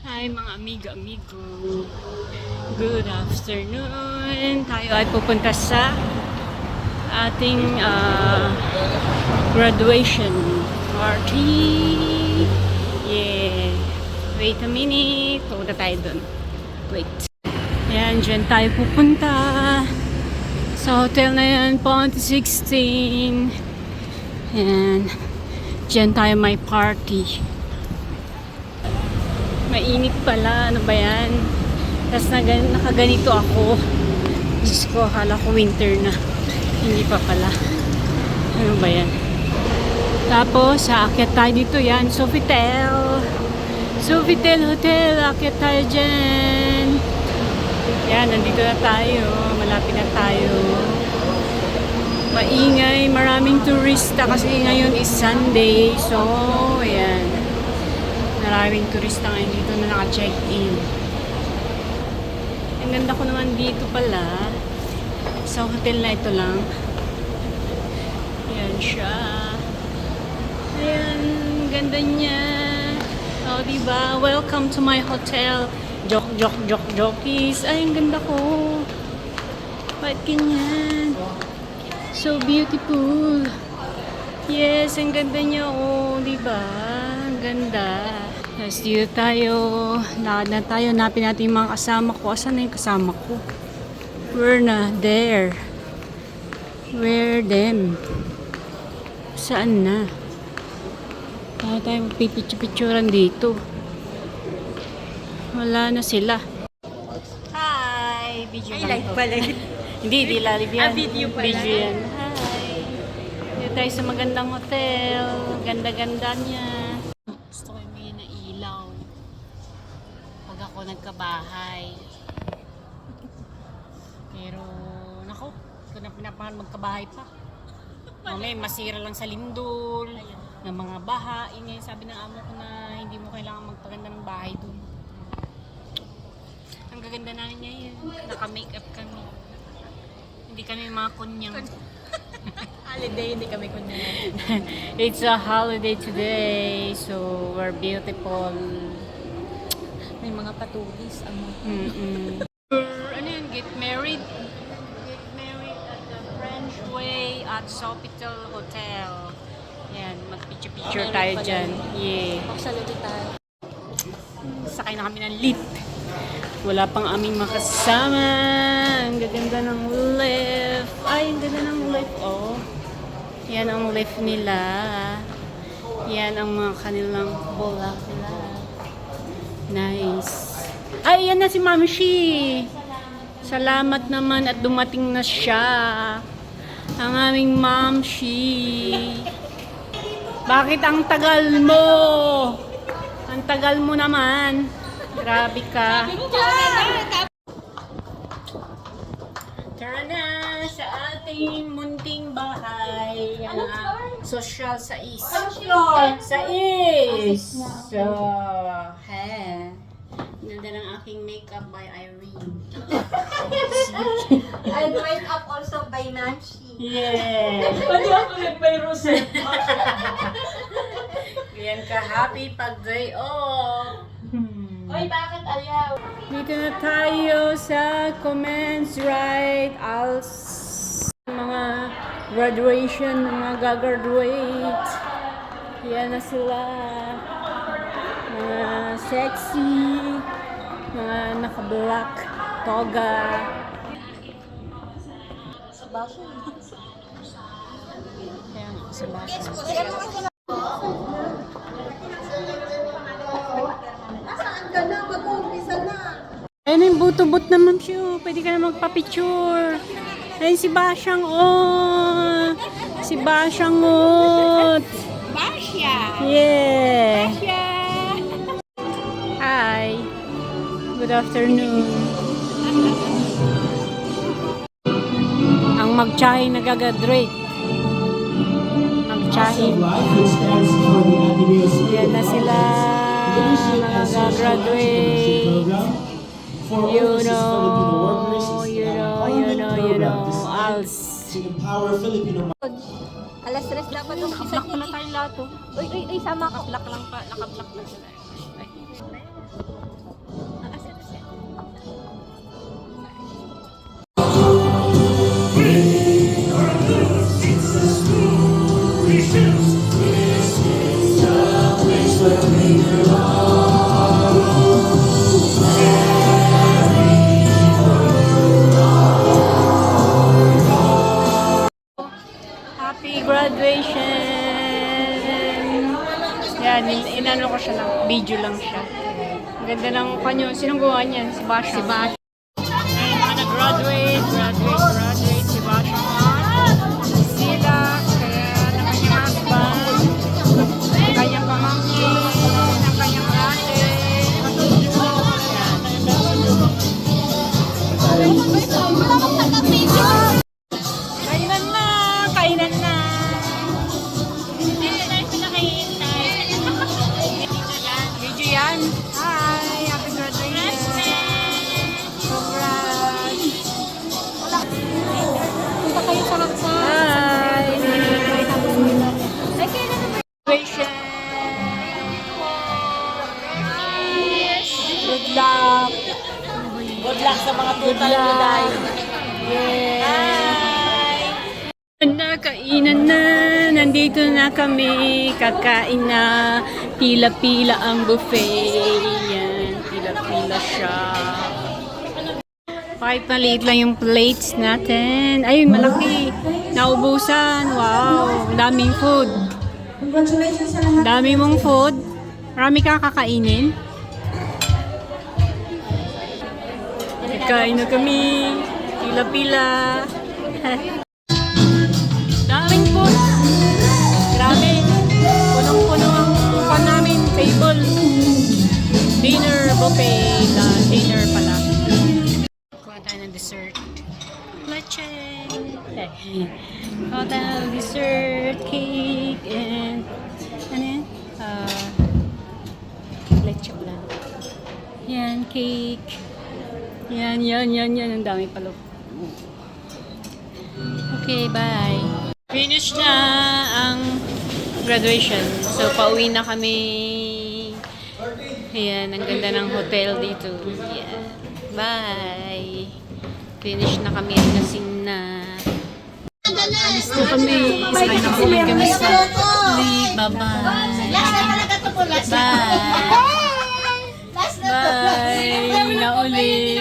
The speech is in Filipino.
Hi mga amigo. Good afternoon. Tayo ay pupunta sa ating graduation party. Yeah. Wait a minute. Pupunta tayo dun. Wait. Yan, dyan tayo pupunta. Sa hotel na yan, Ponte 16. Yan. Dyan tayo may party. Mainit pala, ano ba yan? Tapos nakaganito ako. Diyos ko, akala ko winter na. Hindi pa pala. Ano ba yan? Tapos, aakyat tayo dito yan. Sofitel. Sofitel Hotel. Aakyat tayo dyan. Yan, nandito na tayo. Malapit na tayo. Maingay. Maraming turista kasi ngayon is Sunday. So, yan. Maraming turista ngayon dito na naka-check-in. Ang ganda ko naman dito pala. Sa hotel na ito lang. Ayan siya. Ayan, ganda niya. O, diba? Welcome to my hotel. Jokies. Ay, ang ganda ko. Bakit ganyan? So beautiful. Yes, ang ganda niya. O, diba? Ang ganda. Tapos dito tayo, lakad na tayo, hanapin natin yung mga kasama ko. Asan na yung kasama ko? Where na? There. Where them? Saan na? Tayo magpipicture-picturean dito. Wala na sila. Hi! Video Ay, lang live to. pala. Hindi, di live yan. Video pala. Video yan. Hi! Dito tayo sa magandang hotel. Ganda-ganda niya. Gusto ko yung may nailaw. Pag ako nagkabahay. Pero, nako, ito na pinapangal magkabahay pa. Mamaya, masira lang sa lindol, ng mga baha. Ngayon, sabi ng amo ko na hindi mo kailangan magpaganda ng bahay dun. Ang gaganda na niya yun. Naka-makeup kami. Hindi kami mga kunyang. Holiday, hindi kami kunya. It's a holiday today, so we're beautiful. May mga patulis. Ano yun? Get married? Get married at the French Way at Sofitel Hotel. Yan, mag-picture tayo dyan. Yeah. Magsaluti tayo. Sakay na kami ng lift. Wala pang aming makasama. Ang gaganda ng lift. Ay, ang ganda ng lift. Oh. Yan ang lift nila. Yan ang mga kanilang bulaklak. Nice. Ay, yan na si Mami Shi. Salamat naman at dumating na siya. Ang aming Ma'am Shi. Bakit ang tagal mo? Ang tagal mo naman. Grabe ka. Tara na sa ating munting bahay. Yan ang social sa is. Sa is. So, ganda ng aking makeup by Irene. And wake up also by Nancy. Yeah. Pwede ako nag-by Rosette. Yan ka happy pag day off. Oy, bakit ayaw? Dito na tayo sa comments right als mga graduation, mga gagraduate. Yan na sila. Mga sexy, mga naka-black toga. Sebastian. Ayan, Sebastian. Nasaan ka na? Mag-uumpisa na. Ayun yung buto-but naman siya. Pwede ka na magpa-picture. Ayun si Basyang oh. Si Basyang oh. Basya! Yeah. Basya! Hi. Good afternoon. Ang magtsahe nagagraduate. Magtsahe. Yan na sila. Nagagraduate. You know. Als. Alas 3 dapat umpisa. Naka-block pa na tayo lahat oh. Uy, sama ka. Naka-block lang pa. Naka-block na sila. Ay. Happy graduation! Yan, inano ko siya lang. Video lang siya. Ang ganda ng kanyo. Sinong gawa niyan? Si Basha. Si Basha. Ay, mga nag-graduate. Graduate. Si Basha. Sila. Kaya ng kanyang husband. Ang kanyang pamangkin. Ang kanyang ate. Kainan na! Kainan na! Video yan. Hi! Happy graduation! Congrats! Punta kayo sa Raksa. Hi! Ay, kailan na ba? Graduation! Good luck. Good luck sa mga tutal nyo, Day. Kainan na, nandito na kami, kakain na, pila-pila ang buffet, yan, pila-pila siya. Kahit maliit lang yung plates natin, ay malaki, naubusan, wow, daming food. Congratulations sa lahat. Dami mong food, marami ka kakainin. Kain na kami, pila-pila. Daming food. Grabe. Punong-puno ang pan namin. Table. Dinner buffet. Dinner pala. Kuha tayo ng dessert. Leche. Kuha tayo ng dessert. Cake. And ano yan? Leche pala. Yan. Cake. Yan. Ang dami pala. Okay, bye. Finish na ang graduation. So, pauwi na kami. Ayan, ang ganda ng hotel dito. Ayan. Bye. Finish na kami at lasing na. Alis na kami. Sakay na kami sa lift. Bye-bye. Bye. Bye. Na ulit.